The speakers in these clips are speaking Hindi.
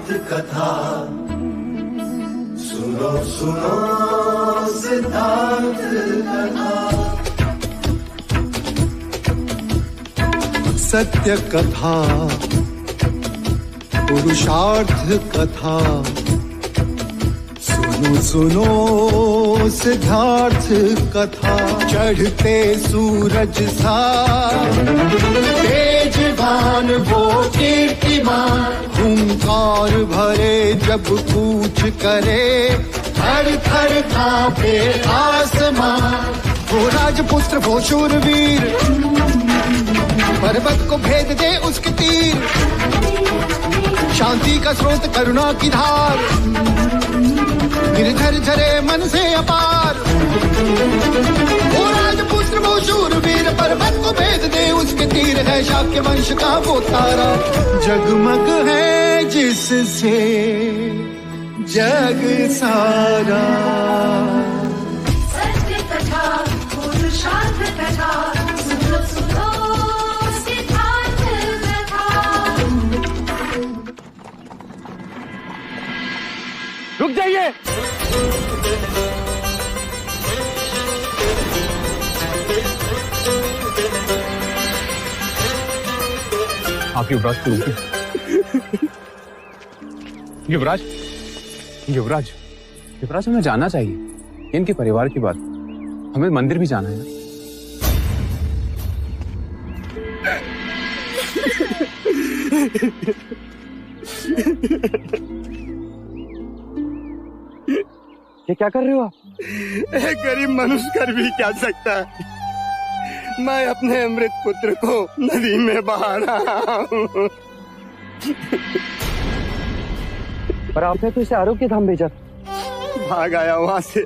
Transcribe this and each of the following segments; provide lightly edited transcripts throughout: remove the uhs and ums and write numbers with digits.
सिद्धार्थ कथा, सुनो सुनो सिद्धार्थ कथा। सत्य कथा, पुरुषार्थ कथा, सुनो सुनो सिद्धार्थ कथा। चढ़ते सूरज सा तेजवान वो कीर्तिमान, हुंकार भरे जब कूच करे, थर थर कांपे आसमान। वो राजपुत्र वो शूरवीर, पर्वत को भेद दे उसके तीर, शांति का स्रोत करुणा की धार, गिरधर झरे मन से अपार। वो राजपुत्र वो शूरवीर, पर्वत को भेद दे उसके तीर, है शाक्य वंश का वो तारा, जगमग है जिससे जग सारा। सत्य कथा, पुरुषार्थ कथा, सुनो सुनो सिद्धार्थ कथा। रुक जाइए। आप युवराज को रुकिए। युवराज, युवराज, युवराज, हमें जाना चाहिए। इनके परिवार की बात, हमें मंदिर भी जाना है ना। ये क्या कर रहे हो आप? एक गरीब मनुष्य कर भी क्या सकता है। मैं अपने अमृत पुत्र को नदी में बहा रहा हूँ। पर आपने तो इसे आरोग्य धाम भेजा। भाग आया वहां से,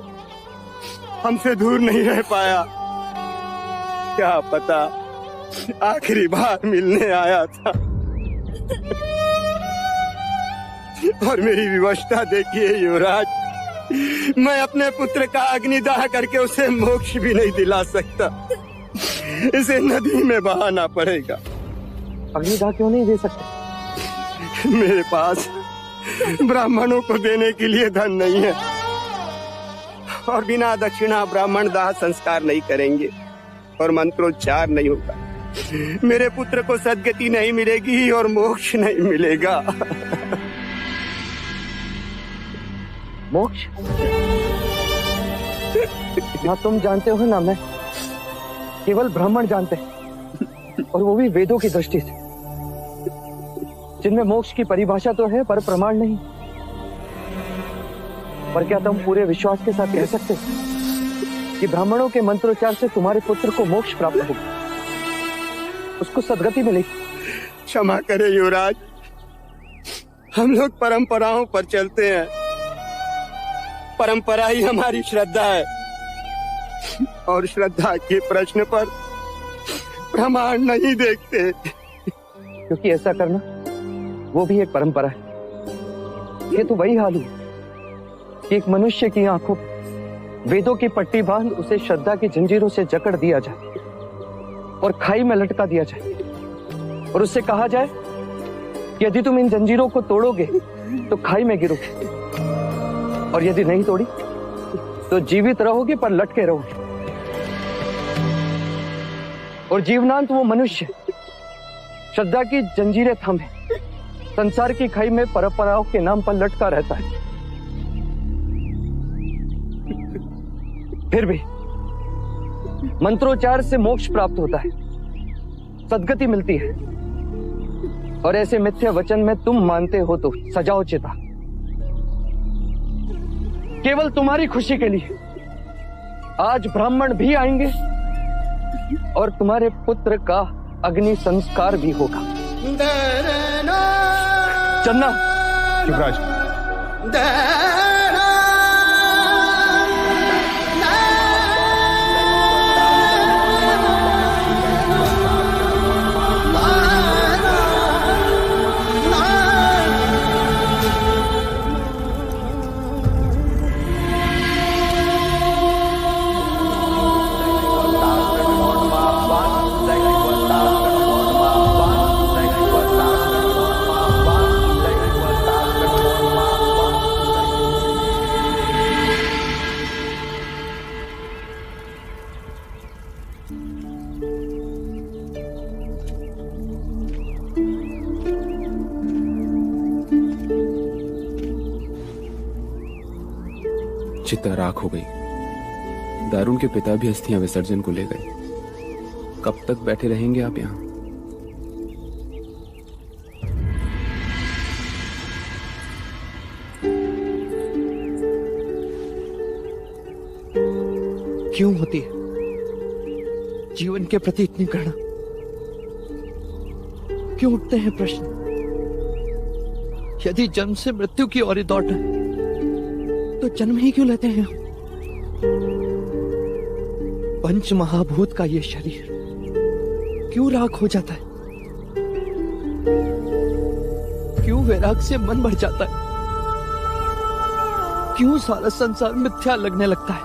हमसे दूर नहीं रह पाया। क्या पता आखिरी बार मिलने आया था। और मेरी विवशता देखिए युवराज, मैं अपने पुत्र का अग्निदाह करके उसे मोक्ष भी नहीं दिला सकता। इसे नदी में बहाना पड़ेगा। अग्निदाह क्यों नहीं दे सकते? मेरे पास ब्राह्मणों को देने के लिए धन नहीं है, और बिना दक्षिणा ब्राह्मण दाह संस्कार नहीं करेंगे और मंत्रोच्चार नहीं होगा। मेरे पुत्र को सद्गति नहीं मिलेगी और मोक्ष नहीं मिलेगा। मोक्ष? ना तुम जानते हो ना मैं, केवल ब्राह्मण जानते हैं, और वो भी वेदों की दृष्टि से, जिनमें मोक्ष की परिभाषा तो है पर प्रमाण नहीं। पर क्या तुम पूरे विश्वास के साथ कह सकते हो कि ब्राह्मणों के मंत्रोच्चार से तुम्हारे पुत्र को मोक्ष प्राप्त होगा, उसको सद्गति मिलेगी? क्षमा करे युवराज, हम लोग परंपराओं पर चलते हैं। परंपरा ही हमारी श्रद्धा है, और श्रद्धा के प्रश्न पर प्रमाण नहीं देखते। क्योंकि ऐसा करना वो भी एक परंपरा है। ये तो वही हाल हुआ कि एक मनुष्य की आंखों वेदों की पट्टी बांध उसे श्रद्धा की जंजीरों से जकड़ दिया जाए और खाई में लटका दिया जाए, और उससे कहा जाए कि यदि तुम इन जंजीरों को तोड़ोगे तो खाई में गिरोगे, और यदि नहीं तोड़ी तो जीवित रहोगे पर लटके रहोगे। और जीवनांत वो मनुष्य श्रद्धा की जंजीरें थामे संसार की खाई में परंपराओं के नाम पर लटका रहता है। फिर भी मंत्रोच्चार से मोक्ष प्राप्त होता है, सद्गति मिलती है, और ऐसे मिथ्या वचन में तुम मानते हो तो सजाओ चिता। केवल तुम्हारी खुशी के लिए आज ब्राह्मण भी आएंगे और तुम्हारे पुत्र का अग्नि संस्कार भी होगा। चन्ना, युवराज, चिता राख हो गई। दारुण के पिता भी अस्थियां विसर्जन को ले गए। कब तक बैठे रहेंगे आप यहाँ? क्यों होती है जीवन के प्रति इतनी घृणा? क्यों उठते हैं प्रश्न? यदि जन्म से मृत्यु की ओर दौड़ है तो जन्म ही क्यों लेते हैं? पंच महाभूत का ये शरीर क्यों राख हो जाता है? क्यों वैराग से मन भर जाता है? क्यों सारा संसार मिथ्या लगने लगता है?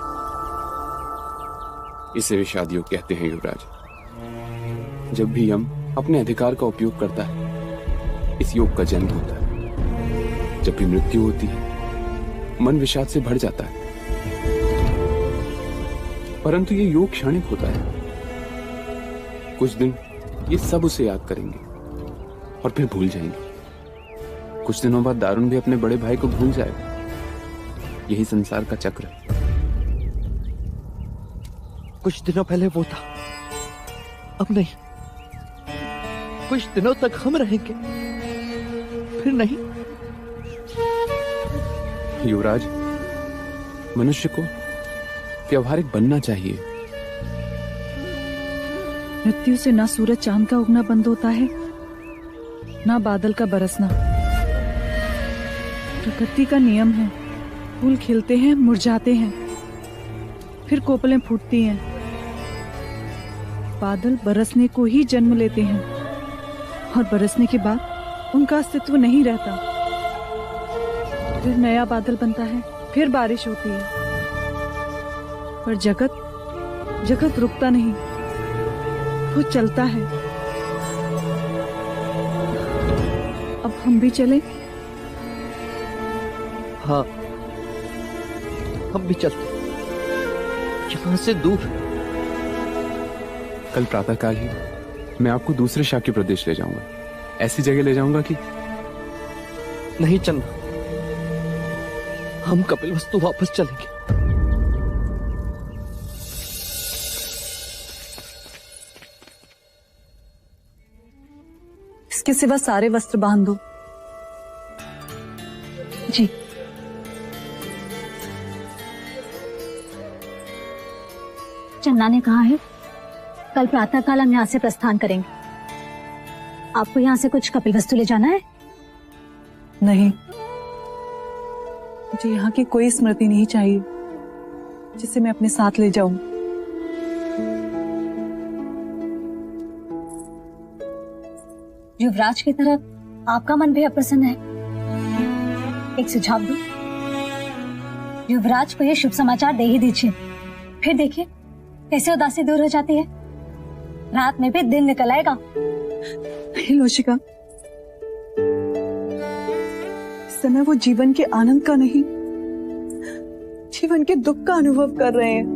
इसे विषाद योग कहते हैं युवराज। जब भी यम अपने अधिकार का उपयोग करता है, इस योग का जन्म होता है। जब भी मृत्यु होती है, मन विषाद से भर जाता है। परंतु ये योग क्षणिक होता है। कुछ दिन ये सब उसे याद करेंगे और फिर भूल जाएंगे। कुछ दिनों बाद दारुण भी अपने बड़े भाई को भूल जाएगा। यही संसार का चक्र है। कुछ दिनों पहले वो था, अब नहीं। कुछ दिनों तक हम रहेंगे, फिर नहीं। युवराज, मनुष्य को व्यवहारिक बनना चाहिए। मृत्यु से ना सूरज चांद का उगना बंद होता है, ना बादल का बरसना। प्रकृति का नियम है, फूल खिलते हैं, मुरझाते हैं, फिर कोपलें फूटती हैं। बादल बरसने को ही जन्म लेते हैं और बरसने के बाद उनका अस्तित्व नहीं रहता। फिर नया बादल बनता है, फिर बारिश होती है। पर जगत रुकता नहीं, वो चलता है। अब हम भी चलें? हाँ, हम भी चलते, यहां से दूर। कल प्रातःकाल ही मैं आपको दूसरे शाक्य प्रदेश ले जाऊंगा। ऐसी जगह ले जाऊंगा कि नहीं चलना। हम कपिलवस्तु वापस चलेंगे। इसके सिवा सारे वस्त्र बांध दो। जी। चन्ना ने कहा है कल प्रातःकाल हम यहाँ से प्रस्थान करेंगे। आपको यहाँ से कुछ कपिलवस्तु ले जाना है? नहीं, मुझे यहाँ की कोई स्मृति नहीं चाहिए जिसे मैं अपने साथ ले जाऊं। युवराज की तरफ आपका मन भी अप्रसन्न है। एक सुझाव दूं, युवराज को ये शुभ समाचार दे ही दीजिए, फिर देखिए कैसे उदासी दूर हो जाती है। रात में भी दिन निकल आएगा। लोशिका, इस समय वो जीवन के आनंद का नहीं, जीवन के दुख का अनुभव कर रहे हैं।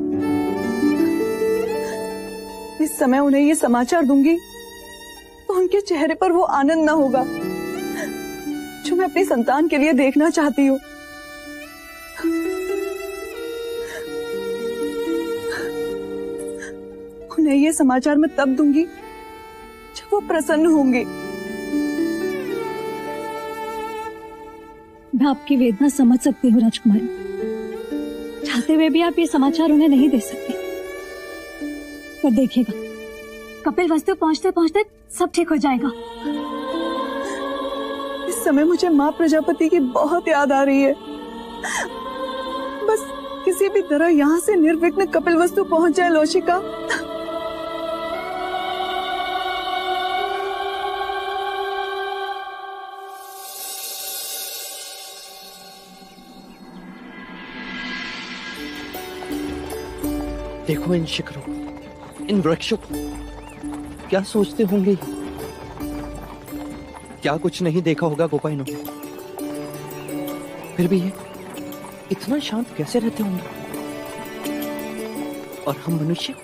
इस समय उन्हें ये समाचार दूंगी तो उनके चेहरे पर वो आनंद ना होगा जो मैं अपनी संतान के लिए देखना चाहती हूँ। उन्हें ये समाचार मैं तब दूंगी जब वो प्रसन्न होंगे। मैं आपकी वेदना समझ सकती हूँ राजकुमारी, चाहते हुए भी आप ये समाचार उन्हें नहीं दे सकते। पर देखिएगा, कपिलवस्तु पहुँचते पहुँचते सब ठीक हो जाएगा। इस समय मुझे माँ प्रजापति की बहुत याद आ रही है। बस किसी भी तरह यहाँ से निर्विघ्न कपिलवस्तु पहुँच जाए लोशिका। देखो इन शिखरों, इन वृक्षों को, क्या सोचते होंगे? क्या कुछ नहीं देखा होगा गोपाइनों ने? फिर भी ये इतना शांत कैसे रहते होंगे? और हम मनुष्य?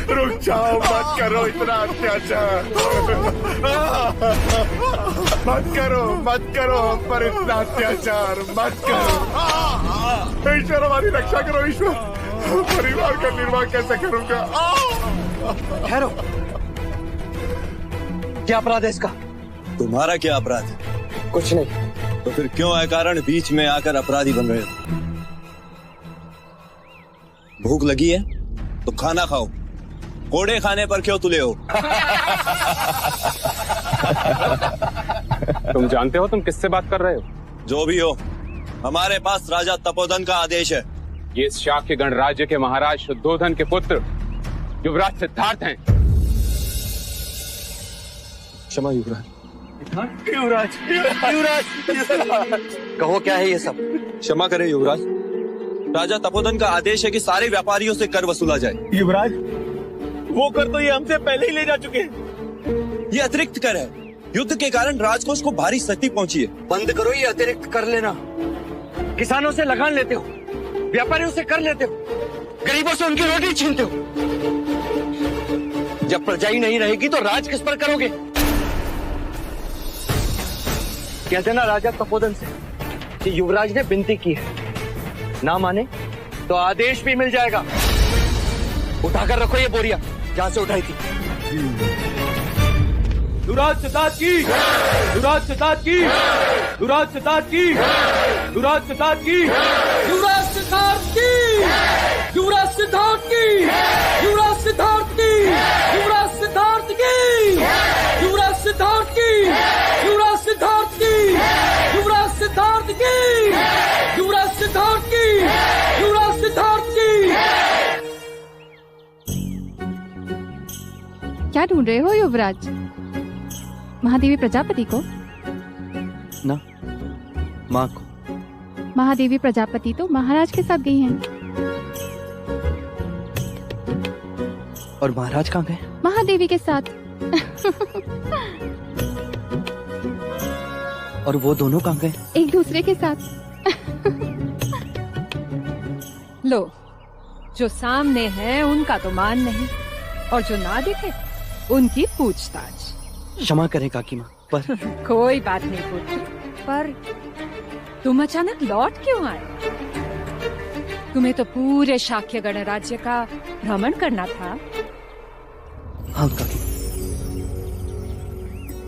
रुक जाओ, मत करो इतना अत्याचार। मत करो हम पर इतना अत्याचार, मत करो। ईश्वर हमारी रक्षा करो ईश्वर, परिवार का निर्वाह कैसे करूंगा? ठहरो, क्या अपराध है इसका? तुम्हारा क्या अपराध है? कुछ नहीं। तो फिर क्यों अकारण बीच में आकर अपराधी बन रहे हो? भूख लगी है तो खाना खाओ, कोड़े खाने पर क्यों तुले हो? तुम जानते हो तुम किससे बात कर रहे हो? जो भी हो, हमारे पास राजा तपोधन का आदेश है। ये शाक्य गणराज्य के महाराज शुद्धोधन के पुत्र युवराज सिद्धार्थ हैं। क्षमा युवराज। युवराज, युवराज, कहो क्या है ये सब? क्षमा करें युवराज, राजा तपोधन का आदेश है कि सारे व्यापारियों से कर वसूला जाए। युवराज, वो कर तो ये हमसे पहले ही ले जा चुके हैं। ये अतिरिक्त कर है, युद्ध के कारण राजकोष को भारी क्षति पहुंची है। बंद करो ये अतिरिक्त कर लेना। किसानों से लगान लेते हो, व्यापारियों से कर लेते हो, गरीबों से उनकी रोटी छीनते हो। जब प्रजा ही नहीं रहेगी तो राज किस पर करोगे? कह देना राजा तपोधन से कि युवराज ने विनती की है, ना माने तो आदेश भी मिल जाएगा। उठाकर रखो ये बोरिया जहां से उठाई थी। युवराज सिद्धार्थ की, युवराज सिद्धार्थ की, युवराज सिद्धार्थ की, युवराज सिद्धार्थ की, युवराज सिद्धार्थ की, युवराज सिद्धार्थ की, युवराज सिद्धार्थ की, युवराज सिद्धार्थ की, युवराज सिद्धार्थ की, युवराज सिद्धार्थ की, युवराज सिद्धार्थ की, युवराज सिद्धार्थ की, युवराज सिद्धार्थ की। क्या ढूंढ रहे हो युवराज? महादेवी प्रजापति को? ना, माँ को। महादेवी प्रजापति तो महाराज के साथ गई हैं। और महाराज कहाँ गए? महादेवी के साथ। और वो दोनों कहाँ गए? एक दूसरे के साथ। लो, जो सामने है उनका तो मान नहीं, और जो ना दिखे उनकी पूछताछ। क्षमा करें काकी माँ, पर कोई बात नहीं पुत्र, पर तुम अचानक लौट क्यों आए? तुम्हें तो पूरे शाक्य गणराज्य का भ्रमण करना था। हाँ काकी,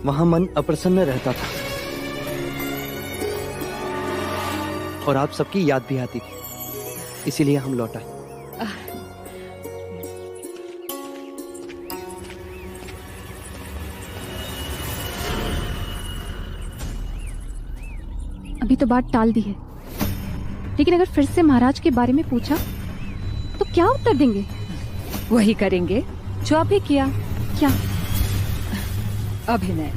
वहाँ मन अप्रसन्न रहता था और आप सबकी याद भी आती थी, इसीलिए हम लौट आए। अभी तो बात टाल दी है, लेकिन अगर फिर से महाराज के बारे में पूछा तो क्या उत्तर देंगे? वही करेंगे जो अभी किया। क्या? अभिनय।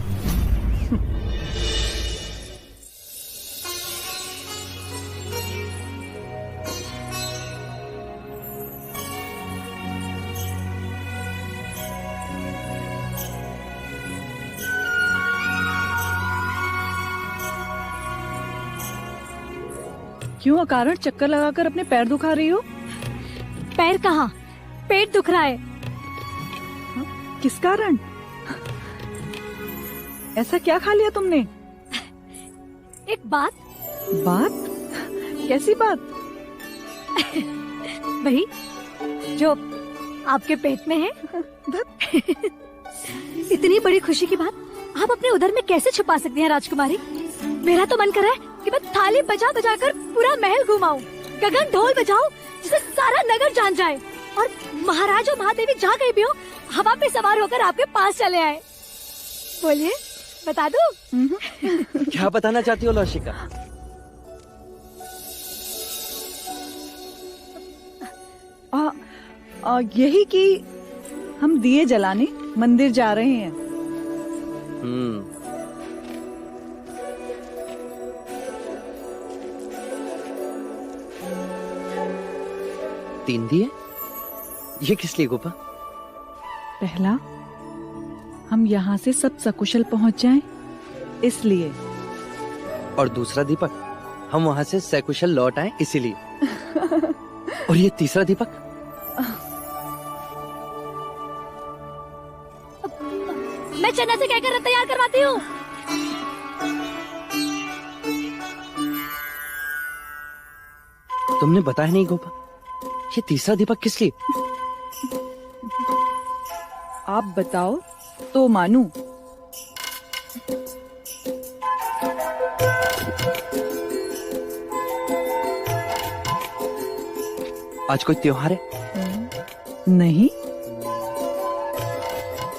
क्यों अकारण चक्कर लगाकर अपने पैर दुखा रही हो? पैर कहाँ, पेट दुख रहा है। किस कारण? ऐसा क्या खा लिया तुमने? एक बात। बात? कैसी बात? वही जो आपके पेट में है। इतनी बड़ी खुशी की बात आप अपने उदर में कैसे छुपा सकती हैं राजकुमारी? मेरा तो मन कर रहा है कि मैं थाली बजा बजा कर पूरा महल घुमाऊं, गगन ढोल बजाऊं जिसे सारा नगर जान जाए, और महाराज और महादेवी जहाँ कहीं भी हो हवा पे सवार होकर आपके पास चले आए। बोलिए, बता दूं? क्या बताना चाहती हो लौशिका? यही कि हम दिए जलाने मंदिर जा रहे हैं। तीन दिए? ये किस लिए गोपा? पहला, हम यहाँ से सब सकुशल पहुँच जाएं, इसलिए। और दूसरा दीपक, हम वहाँ से सकुशल लौट आए, इसीलिए। और ये तीसरा दीपक? मैं चन्ना से कहकर तैयार करवाती हूँ। तुमने बताया नहीं गोपा, ये तीसरा दीपक किस लिए? आप बताओ तो मानू। आज कोई त्योहार है? नहीं।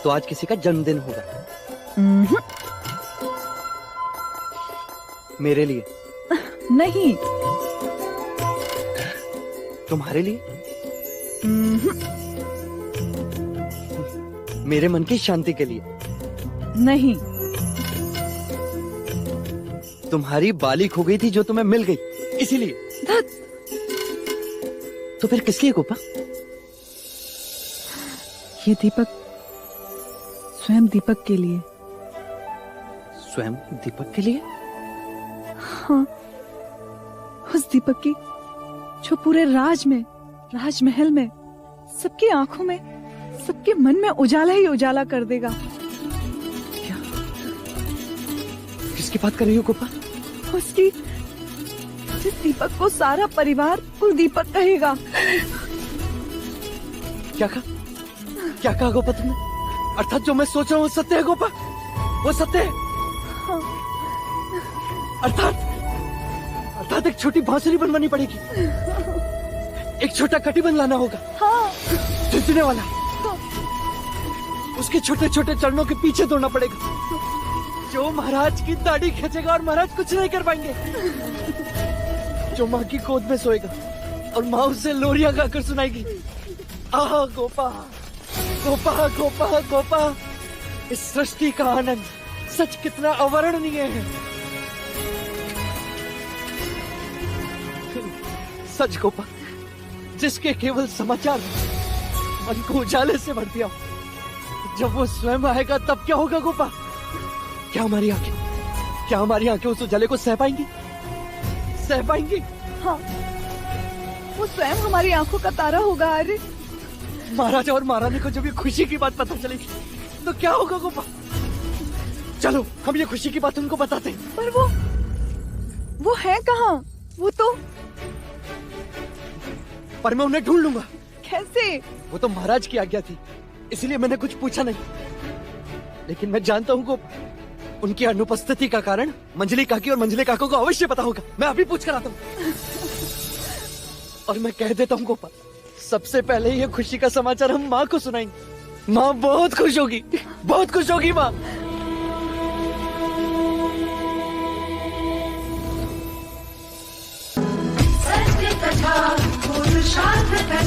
तो आज किसी का जन्मदिन होगा? मेरे लिए? नहीं। तुम्हारे लिए? मेरे मन की शांति के लिए? नहीं। तुम्हारी बाली खो गई थी जो तुम्हें मिल गई, इसीलिए? तो फिर किस लिए गोपा? ये दीपक स्वयं दीपक के लिए। स्वयं दीपक के लिए? हाँ, उस दीपक की जो पूरे राजमहल में सबकी आंखों में, सबके मन में उजाला ही उजाला कर देगा। क्या? किसकी बात कर रही हो गोपा? उसकी, जिस दीपक को सारा परिवार कुल दीपक कहेगा। क्या कहा गोपा तुमने? अर्थात जो मैं सोच रहा हूँ सत्य है गोपा? वो सत्य है? हाँ। अर्थात एक छोटी बांसुरी बनवानी पड़ेगी, एक छोटा कटिबंध लाना होगा। हाँ। झुंझुने वाला। उसके छोटे छोटे चरणों के पीछे दौड़ना पड़ेगा, जो महाराज की दाढ़ी खींचेगा और महाराज कुछ नहीं कर पाएंगे। जो माँ की गोद में सोएगा और माँ उसे लोरियां गाकर सुनाएगी। आह गोपा, गोपा, गोपा, गोपा, इस सृष्टि का आनंद सच कितना अवर्णनीय है। सच गोपा, जिसके केवल समाचार मन को उजाले से भर दिया, जब वो स्वयं आएगा तब क्या होगा गोपा? क्या हमारी आंखें उस उजाले को सह पाएंगी? हाँ, वो स्वयं हमारी आंखों का तारा होगा। अरे महाराजा और महारानी को जब ये खुशी की बात पता चलेगी तो क्या होगा गोपा? चलो हम ये खुशी की बात उनको बताते हैं। पर वो है कहाँ? वो तो, पर मैं उन्हें ढूंढ लूंगा। कैसे? वो तो महाराज की आज्ञा थी, इसलिए मैंने कुछ पूछा नहीं। लेकिन मैं जानता हूँ गोपा, उनकी अनुपस्थिति का कारण मंजली काकी और मंजली काको को अवश्य पता होगा। मैं अभी पूछ कर आता हूँ। और मैं कह देता हूँ गोपा, सबसे पहले ये खुशी का समाचार हम माँ को सुनाएंगे। माँ बहुत खुश होगी, बहुत खुश होगी माँ। सत्य कथा पुरुषार्थ कथा।